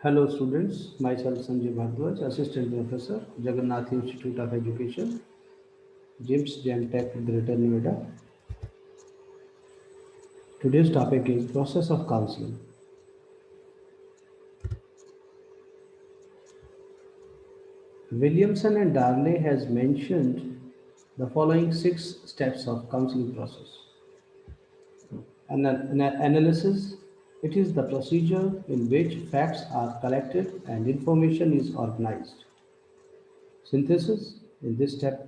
Hello students, myself Sanjay Bhardwaj, Assistant Professor, Jagannath Institute of Education, JIMS Gen Tech, Greater Noida. Today's topic is process of counseling. Williamson and Darley has mentioned the following six steps of counseling process. Analysis. It is the procedure in which facts are collected and information is organized. Synthesis. In this step,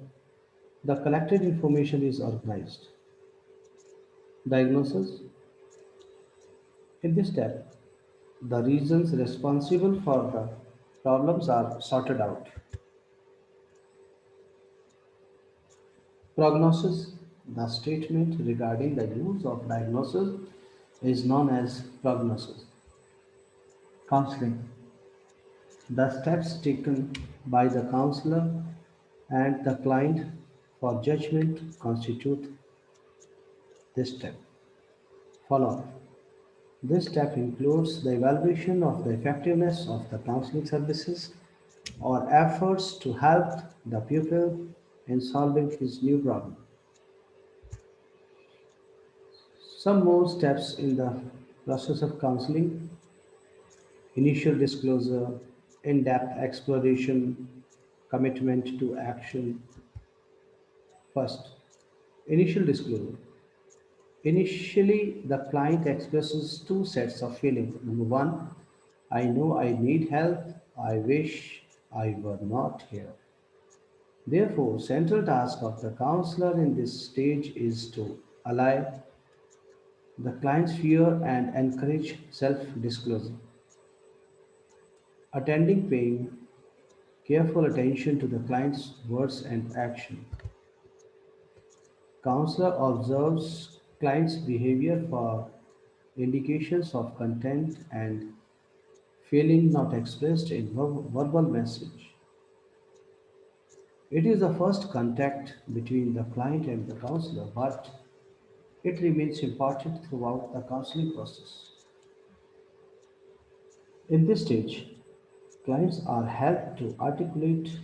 the collected information is organized. Diagnosis. In this step, the reasons responsible for the problems are sorted out. Prognosis. The statement regarding the use of diagnosis is known as prognosis. Counseling. The steps taken by the counselor and the client for judgment constitute this step. Follow-up. This step includes the evaluation of the effectiveness of the counseling services or efforts to help the pupil in solving his new problem. Some more steps in the process of counseling: initial disclosure, in depth exploration, commitment to action. First, initial disclosure. Initially, the client expresses two sets of feelings. Number one, I know I need help, I wish I were not here. Therefore, central task of the counselor in this stage is to allay the client's fear and encourage self-disclosure. Attending, paying careful attention to the client's words and action. Counselor observes client's behavior for indications of content and feeling not expressed in verbal message. It is the first contact between the client and the counselor, but it remains important throughout the counseling process. In this stage, clients are helped to articulate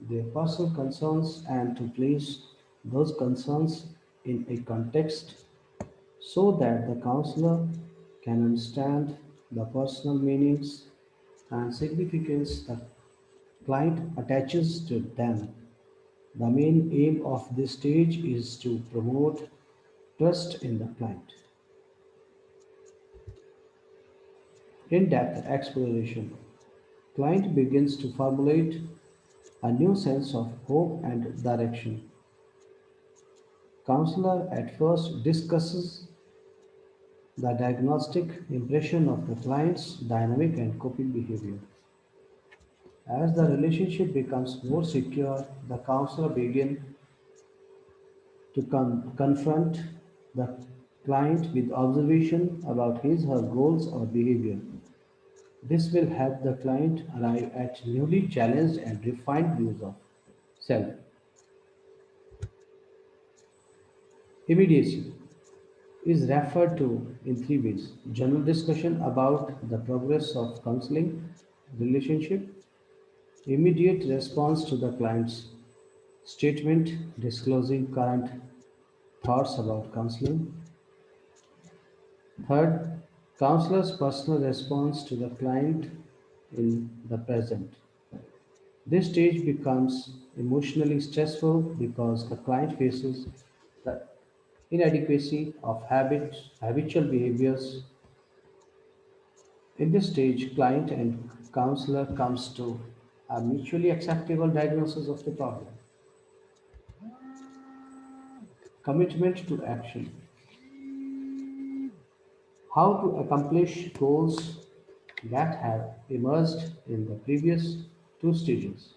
their personal concerns and to place those concerns in a context so that the counselor can understand the personal meanings and significance the client attaches to them. The main aim of this stage is to promote trust in the client. In-depth exploration. Client begins to formulate a new sense of hope and direction. Counselor at first discusses the diagnostic impression of the client's dynamic and coping behavior. As the relationship becomes more secure, the counselor begins to confront the client with observation about his or her goals or behavior. This will help the client arrive at newly challenged and refined views of self. Immediacy is referred to in three ways: general discussion about the progress of counseling relationship, immediate response to the client's statement disclosing current thoughts about counseling, third, counselor's personal response to the client in the present. This stage becomes emotionally stressful because the client faces the inadequacy of habitual behaviors. In this stage, client and counselor comes to a mutually acceptable diagnosis of the problem. Commitment to action. How to accomplish goals that have emerged in the previous two stages.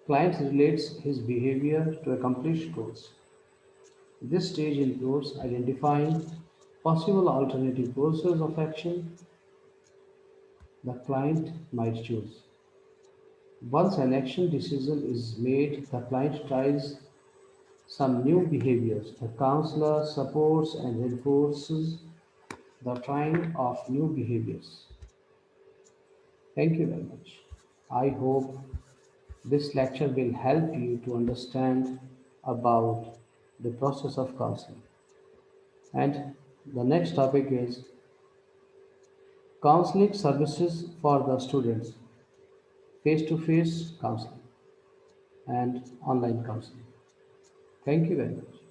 Client relates his behavior to accomplish goals. This stage includes identifying possible alternative courses of action the client might choose. Once an action decision is made, the client tries some new behaviors. The counselor supports and reinforces the trying of new behaviors. Thank you very much. I hope this lecture will help you to understand about the process of counseling. And the next topic is counseling services for the students, face to face counseling and online counseling. Thank you very much.